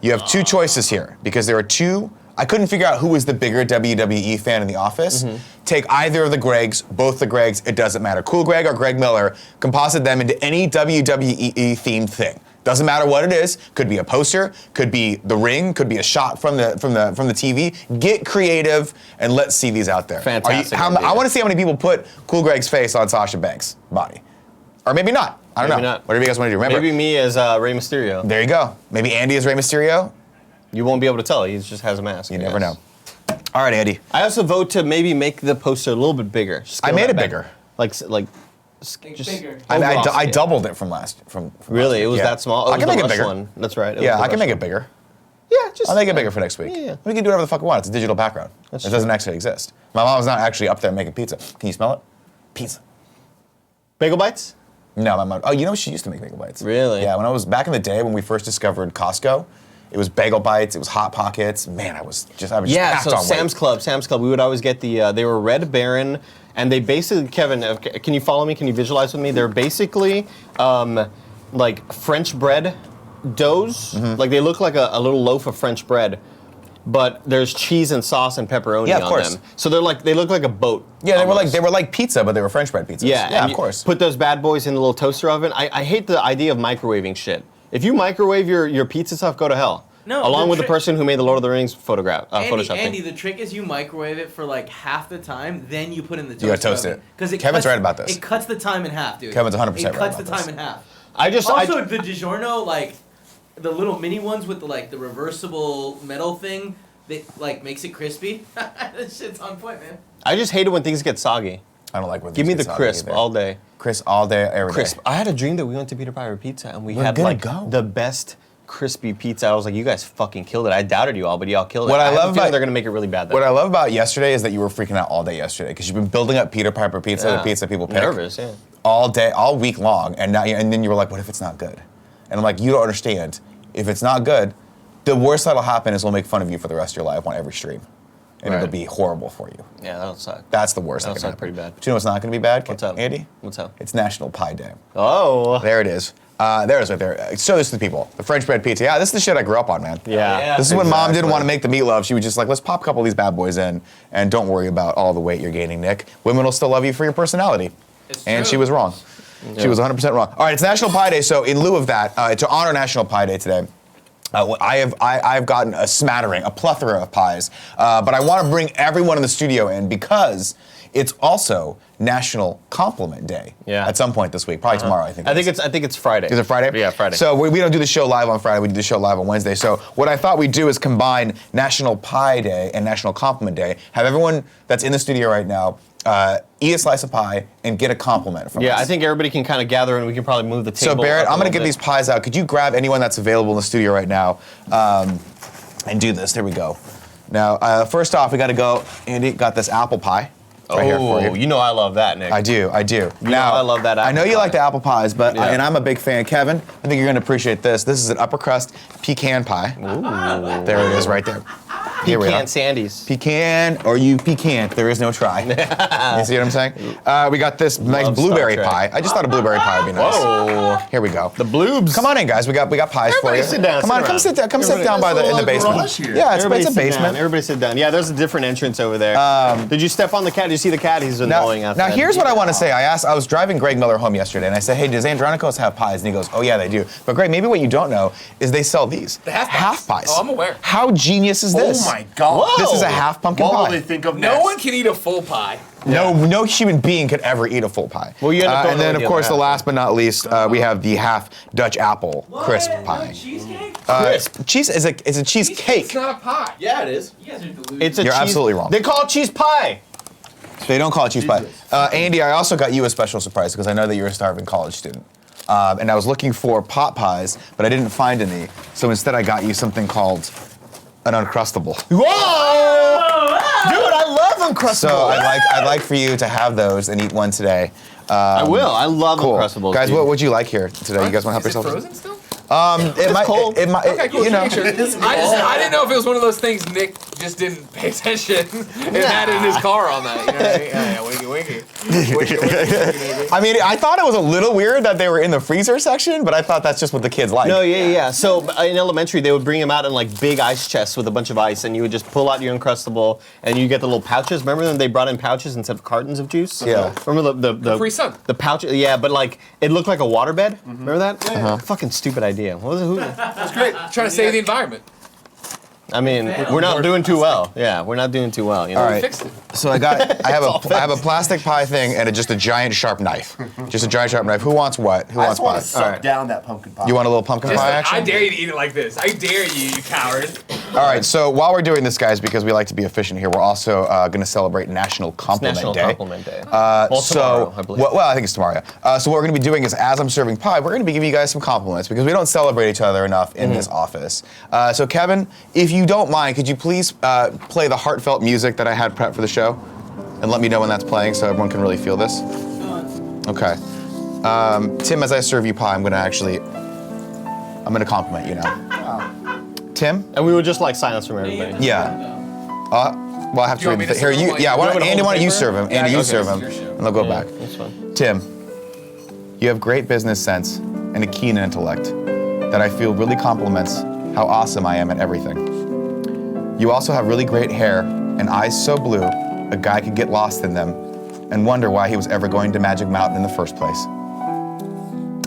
you have two choices here because there are two. I couldn't figure out who was the bigger WWE fan in the office. Take either of the Gregs, both the Gregs, it doesn't matter. Cool Greg or Greg Miller, composite them into any WWE themed thing. Doesn't matter what it is. Could be a poster, could be the ring, could be a shot from the TV. Get creative and let's see these out there. Fantastic I idea. want to see how many people put Cool Greg's face on Sasha Banks' body, or maybe not. I don't Maybe know. not. Whatever you guys want to do. Remember, Maybe me as Rey Mysterio. there you go. Maybe Andy is Rey Mysterio. You won't be able to tell. He just has a mask. You I never guess. know. All right, Andy. I also vote to maybe make the poster a little bit bigger. I made it bigger. Just bigger. I doubled it from last. Really, week. it was Yeah. that small. Oh, I it can was make the it Rush bigger. One. That's right. It Yeah, was the I can Rush make it one. bigger. Yeah, just I'll make it bigger for next week. Yeah. We can do whatever the fuck we want. It's a digital background. That's it doesn't true. actually exist. My mom's not actually up there making pizza. Can you smell it? Pizza. Bagel bites. No, my mom. Oh, you know she used to make bagel bites. Really? Yeah. When I was back in the day when we first discovered Costco, it was bagel bites. It was Hot Pockets. Man, I was just Yeah, packed so on Sam's Club, we would always get they were Red Baron, and they basically, Kevin, can you follow me? Can you visualize with me? They're basically like French bread doughs. Like they look like a little loaf of French bread, but there's cheese and sauce and pepperoni Yeah, of on course. them. So they look like a boat. Yeah, almost. they were like pizza, but they were French bread pizzas. Yeah, Yeah, and of you course. Put those bad boys in the little toaster oven. I hate the idea of microwaving shit. If you microwave your pizza stuff, go to hell. No, Along the with the trick- person who made the Lord of the Rings Photoshop Andy, thing. the trick is you microwave it for like half the time, then you put in the toaster. You gotta toast oven. it. 'Cause Kevin's right about this. It cuts the time in half, dude. Kevin's 100% It right cuts the about time this. in half. I just Also, the DiGiorno, like the little mini ones with the reversible metal thing, that like makes it crispy. That shit's on point, man. I just hate it when things get soggy. I don't like when Give me things the get crisp soggy either. all day. Crisp all day, every day. Crisp. I had a dream that we went to Peter Piper Pizza and we We're had gonna like go. the best crispy pizza. I was like, you guys fucking killed it. I doubted you all, but y'all killed it. What I have love a feeling about- they're gonna make it really bad. What Then. I love about yesterday is that you were freaking out all day yesterday because you've been building up Peter Piper Pizza, the Yeah. pizza people pick, Nervous, yeah. all day, all week long, and then you were like, "What if it's not good?" And I'm like, "You don't understand. If it's not good, the worst that'll happen is we'll make fun of you for the rest of your life on every stream, and Right. it'll be horrible for you. Yeah, that'll suck. That's the worst that That'll can suck happen. pretty bad. But you know what's not going to be bad? What's up, Andy? What's up? It's National Pie Day. Oh. There it is. There it is right there. Show this to the people. The French bread pizza. Yeah, this is the shit I grew up on, man. Yeah. Yeah. This is when mom didn't Exactly. want to make the meatloaf. She was just like, let's pop a couple of these bad boys in, and don't worry about all the weight you're gaining, Nick. Women will still love you for your personality. It's And true. she was wrong. Yeah. She was 100% wrong. All right, it's National Pie Day, so in lieu of that, to honor National Pie Day today, I've gotten a smattering, a plethora of pies, but I want to bring everyone in the studio in because it's also National Compliment Day. Yeah. At some point this week, probably tomorrow. I think. I think it's Friday. Is it Friday? Yeah, Friday. So we don't do the show live on Friday. We do the show live on Wednesday. So what I thought we'd do is combine National Pie Day and National Compliment Day. Have everyone that's in the studio right now eat a slice of pie and get a compliment from us. Yeah, I think everybody can kind of gather and we can probably move the table. So Barrett, up a I'm going to little get bit. these pies out. Could you grab anyone that's available in the studio right now and do this? There we go. Now, first off, we got to go. Andy got this apple pie right here for you. You know I love that, Nick. I do. Now, I love that I know apple you pie. like the apple pies, but Yeah. and I'm a big fan. Kevin, I think you're going to appreciate this. This is an upper crust pecan pie. There it is, right there. Here we are. Pecan Sandies. Pecan or you pecan. There is no try. You see what I'm saying? We got this nice Love blueberry Star Trek. pie. I just thought a blueberry pie would be nice. Whoa. Here we go. The bloobs. Come on in, guys. We got pies for Everybody you. sit down, Come sit on, come around. sit down. Come sit down in the basement. garage here. Yeah, it's Everybody a sit down. basement. Everybody sit down. Yeah, there's a different entrance over there. Did you step on the cat? Did you see the cat? He's annoying outside. Now here's what I want to say. I was driving Greg Miller home yesterday, and I said, "Hey, does Andronicos have pies?" And he goes, "Oh yeah, they do." But Greg, maybe what you don't know is they sell these The half pies. pies. Oh, I'm aware. How genius is this? Oh my god. This is a half pumpkin What will pie. they think of No next? one can eat a full pie. No human being could ever eat a full pie. Well, you end up going and then, with of the course, other the half. last but not least, we have the half Dutch apple crisp pie. Cheesecake? Cheese is a cheesecake. It's not a pie. Yeah, it is. You guys are deluded. It's a You're cheese- absolutely wrong. They call it cheese pie. They don't call it cheese pie. Andy, I also got you a special surprise because I know that you're a starving college student. And I was looking for pot pies, but I didn't find any. So instead, I got you something called an Uncrustable. Whoa! Dude, I love Uncrustables. So I'd like for you to have those and eat one today. I will. I love Cool. Uncrustables. Guys, dude. what would you like here today? You guys want to help Is it yourselves? frozen still? It might. cold. It might. Okay, cool. You know. Sure. I didn't know if it was one of those things Nick just didn't pay attention and had it in his car all night. You know what I mean? Yeah, winky, winky. Winky, winky, winky. I mean, I thought it was a little weird that they were in the freezer section, but I thought that's just what the kids like. No, yeah. So in elementary, they would bring them out in like big ice chests with a bunch of ice, and you would just pull out your Uncrustable, and you get the little pouches. Remember when they brought in pouches instead of cartons of juice? Yeah. Remember the Capri Sun. The pouch? Yeah, but like it looked like a waterbed. Remember that? Fucking stupid idea. What was it? Who? That's great. Trying to save the environment. I mean, we're not doing too well. Yeah, we're not doing too well. You know? All right. Fixed it. So I have a plastic pie thing and just a giant sharp knife. Just a giant sharp knife. Who wants what? Who I wants just want pie? to suck Alright. down that pumpkin pie. You want a little pumpkin Just pie like, action? I dare you to eat it like this. I dare you, you coward. All right. So while we're doing this, guys, because we like to be efficient here, we're also going to celebrate National Compliment National Day. Compliment Day. Well, tomorrow, I believe. Well, I think it's tomorrow. So what we're going to be doing is, as I'm serving pie, we're going to be giving you guys some compliments because we don't celebrate each other enough in this office. So Kevin, if you don't mind, could you please play the heartfelt music that I had prepped for the show, and let me know when that's playing so everyone can really feel this. Okay. Tim, as I serve you pie, I'm going to compliment you now. Tim? And we would just like silence from everybody. Yeah. Well, I have Do to you want read me the to here. serve You, him? yeah. You want me to Andy, hold why don't you paper? serve him? Yeah, Andy, you okay. serve him, It's your show. and they'll go Yeah, back. that's fine. Tim, you have great business sense and a keen intellect that I feel really compliments how awesome I am at everything. You also have really great hair and eyes so blue, a guy could get lost in them and wonder why he was ever going to Magic Mountain in the first place.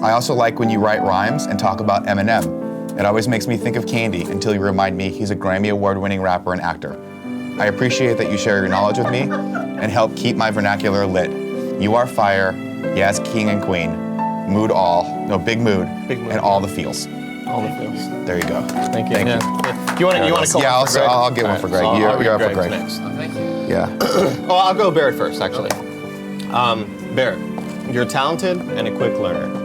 I also like when you write rhymes and talk about Eminem. It always makes me think of Candy until you remind me he's a Grammy Award-winning rapper and actor. I appreciate that you share your knowledge with me and help keep my vernacular lit. You are fire, yes, king and queen, big mood, Big mood. and all the feels. All the feels. There you go. Thank you. Thank you. Yeah. You want to call Yeah, one for Greg? I'll get one for Greg. So You're I'll up for get Greg. Greg's next. Oh, thank you. Yeah. Oh, I'll go Barrett first, actually. Barrett, you're talented and a quick learner.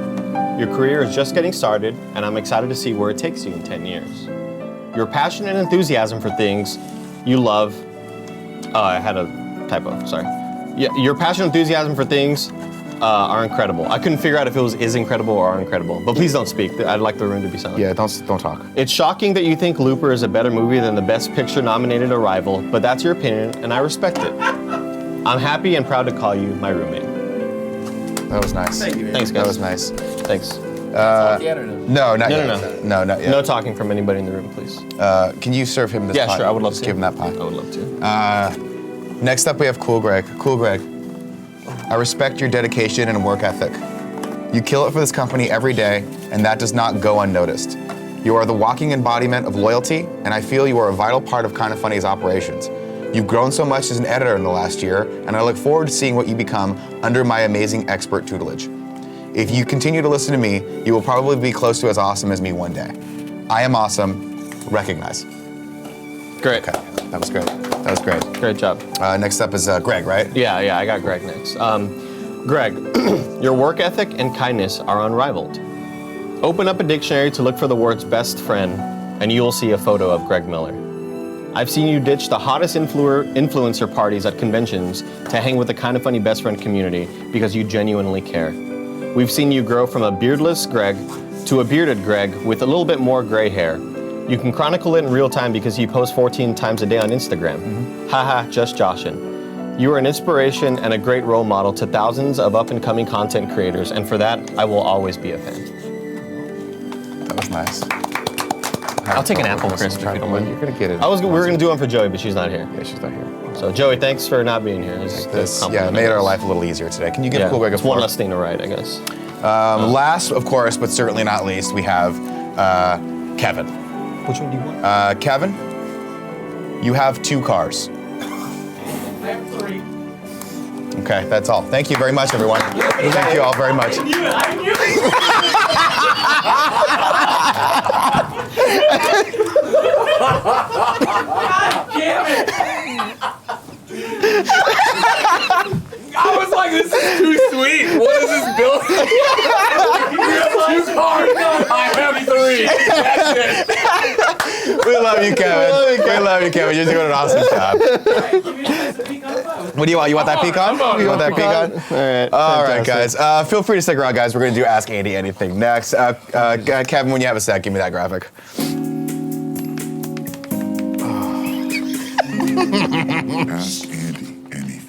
Your career is just getting started, and I'm excited to see where it takes you in 10 years. Your passion and enthusiasm for things you love. Oh, I had a typo, sorry. Yeah, your passion and enthusiasm for things are incredible. I couldn't figure out if it was is incredible or are incredible, but please don't speak. I'd like the room to be silent. Yeah, don't talk. It's shocking that you think Looper is a better movie than the Best Picture nominated Arrival, but that's your opinion, and I respect it. I'm happy and proud to call you my roommate. That was nice. Thank you, man. Thanks, guys. That was nice. Thanks. Yeah, or no? No, not No, yet. no, No, not yet. No talking from anybody in the room, please. Can you serve him this Yeah, pie? sure. I would love Just to. give him that pie. I would love to. Next up, we have Cool Greg. Cool Greg, I respect your dedication and work ethic. You kill it for this company every day, and that does not go unnoticed. You are the walking embodiment of loyalty, and I feel you are a vital part of Kinda Funny's operations. You've grown so much as an editor in the last year, and I look forward to seeing what you become under my amazing expert tutelage. If you continue to listen to me, you will probably be close to as awesome as me one day. I am awesome. Recognize. Great. Okay, that was great. That was great. Great job. Next up is Greg, right? Yeah, I got Greg next. Greg, your work ethic and kindness are unrivaled. Open up a dictionary to look for the words best friend, and you will see a photo of Greg Miller. I've seen you ditch the hottest influencer parties at conventions to hang with the Kinda Funny best friend community because you genuinely care. We've seen you grow from a beardless Greg to a bearded Greg with a little bit more gray hair. You can chronicle it in real time because you post 14 times a day on Instagram. Haha, just joshin'. You are an inspiration and a great role model to thousands of up-and-coming content creators, and for that, I will always be a fan. That was nice. I'll take an apple crisp if you don't mind. You're gonna get it. We were gonna do one for Joey, but she's not here. Yeah, she's not here. So Joey, thanks for not being here. This, yeah, it made our life a little easier today. Can you get a cool break of It's one less thing to write, I guess. Last, of course, but certainly not least, we have Kevin. Which one do you want? Kevin, you have 2 cars. I have 3. Okay, that's all. Thank you very much, everyone. Thank you all very much. I knew it! God damn it! I was like, this is too sweet. What is this building? You have 2 cars. I have 3. That's it. We love you, Kevin. We love you, Kevin. You're doing an awesome job. What do you want? You want that pecan? You want that pecan? All right, guys. Feel free to stick around, guys. We're going to do Ask Andy Anything next. Kevin, when you have a sec, give me that graphic. Ask Andy anything.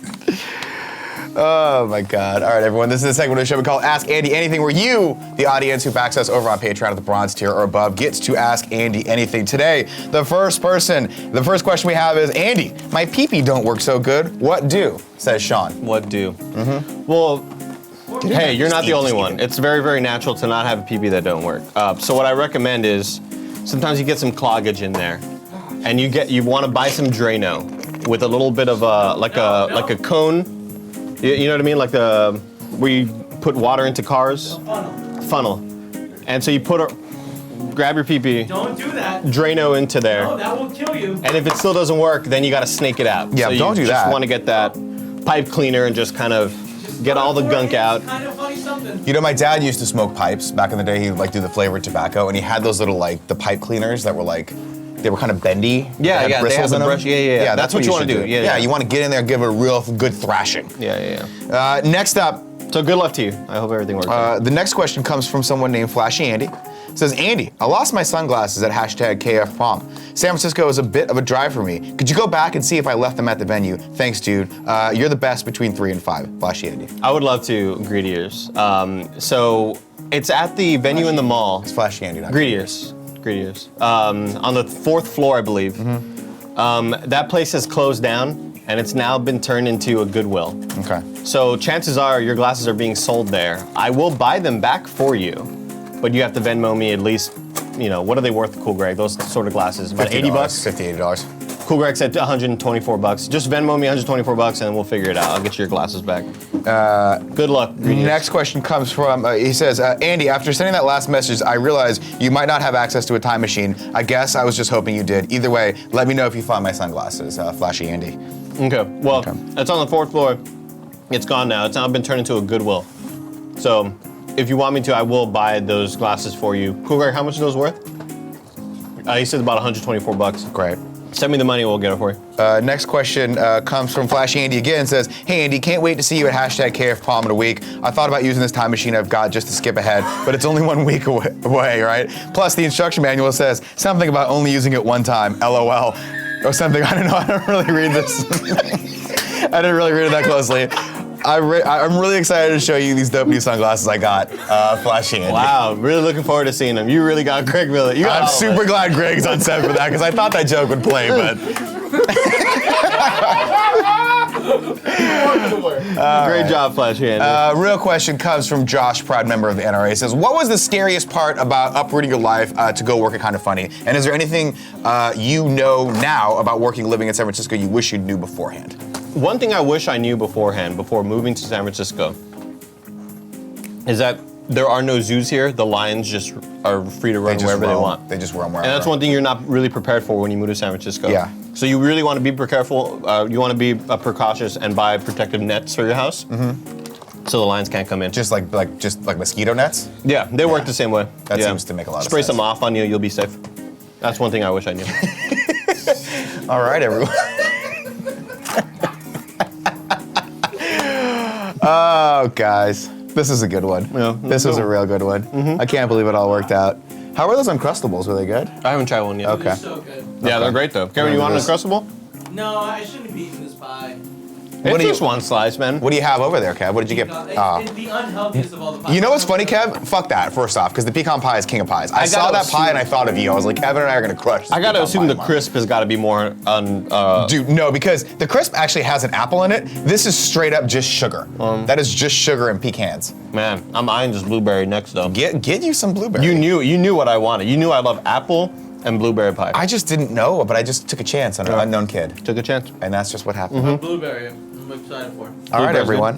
Oh my God. All right, everyone. This is a segment of the show we call Ask Andy Anything, where you, the audience who backs us over on Patreon at the bronze tier or above, gets to ask Andy anything. Today, the first question we have is, Andy, my pee-pee don't work so good. What do? Says Sean. What do? Well, hey, you're not the only one. It's very, very natural to not have a PB that don't work. So what I recommend is, sometimes you get some cloggage in there, and you want to buy some Drano with a little bit of like a cone. You know what I mean? Like where you put water into cars. Funnel. And so you grab your pee-pee. Don't do that. Drano into there. No, that will kill you. And if it still doesn't work, then you got to snake it out. Yeah, so don't do you that. just want to get that pipe cleaner and just kind of get all the gunk out. Kind of funny something. You know, my dad used to smoke pipes back in the day. He would do the flavored tobacco, and he had those little the pipe cleaners that were they were kind of bendy. Yeah, they had bristles in them. brush. Yeah. That's what you want to do. Yeah. You want to get in there and give it a real good thrashing. Yeah. Next up, So good luck to you. I hope everything works out. the next question comes from someone named Flashy Andy. It says, Andy, I lost my sunglasses at #KFProm. San Francisco is a bit of a drive for me. Could you go back and see if I left them at the venue? Thanks, dude. You're the best between 3 and 5. Flashy Andy. I would love to. Greedy Ears. So it's at the venue in the mall. It's Flashy Andy. not Greedy Ears. On the 4th floor, I believe. That place has closed down, and it's now been turned into a Goodwill. Okay. So chances are your glasses are being sold there. I will buy them back for you, but you have to Venmo me at least, what are they worth, Cool Greg? Those sort of glasses, about $80? $50, $80. Cool Greg said $124. Just Venmo me $124 and then we'll figure it out. I'll get you your glasses back. Good luck. Next question comes from, he says, Andy, after sending that last message, I realized you might not have access to a time machine. I guess I was just hoping you did. Either way, let me know if you find my sunglasses. Flashy Andy. Okay, well, it's on the 4th floor. It's gone now. It's now been turned into a Goodwill. So if you want me to, I will buy those glasses for you. Cool Greg, how much are those worth? He said about $124. Great. Send me the money, we'll get it for you. Next question comes from Flashy Andy again. Says, hey Andy, can't wait to see you at #KFProm in a week. I thought about using this time machine I've got just to skip ahead, but it's only 1 week away, right? Plus the instruction manual says something about only using it one time, LOL, or something. I don't know, I don't really read this. I didn't really read it that closely. I'm really excited to show you these dope new sunglasses I got, Flashy Andy. Wow, really looking forward to seeing them. You really got Greg Miller. I'm super glad Greg's on set for that, because I thought that joke would play, but... Great job, Flashy Andy. Real question comes from Josh, proud member of the NRA. It says, what was the scariest part about uprooting your life to go work at Kinda Funny? And is there anything you know now about living in San Francisco you wish you knew beforehand? One thing I wish I knew beforehand, before moving to San Francisco, is that there are no zoos here. The lions just are free to run wherever they want. They just roam wherever. And that's one thing you're not really prepared for when you move to San Francisco. Yeah. So you really want to be careful. You want to be precautious and buy protective nets for your house, so the lions can't come in. Just like mosquito nets? Yeah, they work the same way. That seems to make a lot of Spray sense. some off on you, you'll be safe. That's one thing I wish I knew. All right, everyone. Oh, guys, this is a good one. Yeah, this was a real good one. I can't believe it all worked out. How are those Uncrustables? Were they good? I haven't tried one yet. Okay. They're so good. Yeah, they're great though. Kevin, you want an Uncrustable? No, I shouldn't have eaten this pie. It's just one slice, man. What do you have over there, Kev? What did you get? It's the unhealthiest of all the pies. You know what's funny, Kev? Fuck that, first off, because the pecan pie is king of pies. I saw gotta that pie assume- and I thought of you. I was like, Kevin and I are gonna crush this I gotta pecan assume pie the tomorrow. crisp has got to be more Dude, no, because the crisp actually has an apple in it. This is straight up just sugar. That is just sugar and pecans. Man, I'm eyeing this blueberry next though. Get you some blueberry. You knew what I wanted. You knew I love apple and blueberry pie. I just didn't know, but I just took a chance on an unknown kid. took a chance. And that's just what happened. Mm-hmm. Blueberry. I'm excited for. All right, Blueberries, everyone.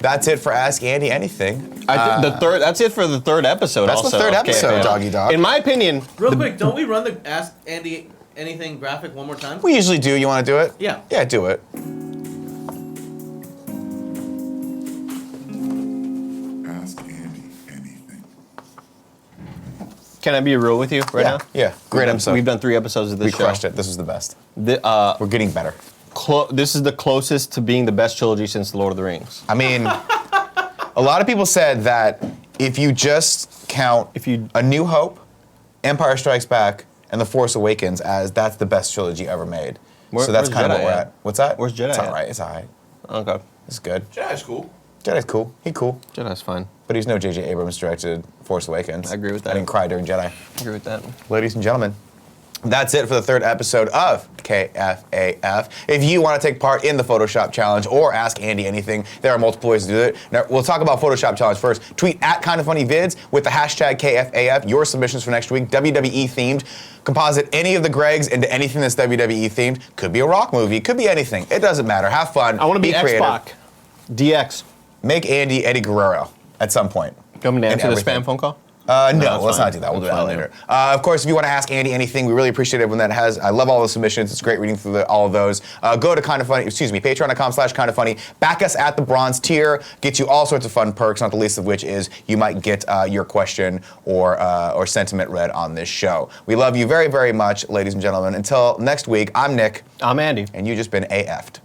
That's it for Ask Andy Anything. I think the third. That's it for the third episode. That's the also third of episode, KFAO. doggy dog. In my opinion, Real quick, don't we run the Ask Andy Anything graphic one more time? We usually do. You want to do it? Yeah. Yeah, do it. Ask Andy anything. can I be real with you right yeah. now? Yeah. Great episode. We've done 3 episodes of this We show. crushed it. This was the best. The, We're getting better. this is the closest to being the best trilogy since The Lord of the Rings. I mean, a lot of people said that if you just count A New Hope, Empire Strikes Back, and The Force Awakens as that's the best trilogy ever made. So that's where's kind of Jedi what we're at? at. What's that? Where's Jedi It's at? all right. It's all right. Okay, It's good. Jedi's cool. Jedi's cool. He cool. Jedi's fine. But he's no J.J. Abrams directed Force Awakens. I agree with that. I didn't cry during Jedi. I agree with that. Ladies and gentlemen, that's it for the third episode of KFAF. If you want to take part in the Photoshop Challenge or ask Andy anything, there are multiple ways to do it. Now, we'll talk about Photoshop Challenge first. Tweet at KindaFunnyVids with the hashtag KFAF. Your submissions for next week, WWE themed. Composite any of the Gregs into anything that's WWE themed. Could be a rock movie. Could be anything. It doesn't matter. Have fun. I want to be creative. X-Pac. DX. Make Andy Eddie Guerrero at some point. Do you want me to And answer the everything. spam phone call? No, that's let's fine. not do that. We'll do That's that fine, later. Of course, if you want to ask Andy anything, we really appreciate everyone that has. I love all the submissions. It's great reading through all of those. Go to patreon.com/kindafunny. Back us at the bronze tier. Gets you all sorts of fun perks, not the least of which is you might get your question or sentiment read on this show. We love you very, very much, ladies and gentlemen. Until next week, I'm Nick. I'm Andy. And you've just been AF'd.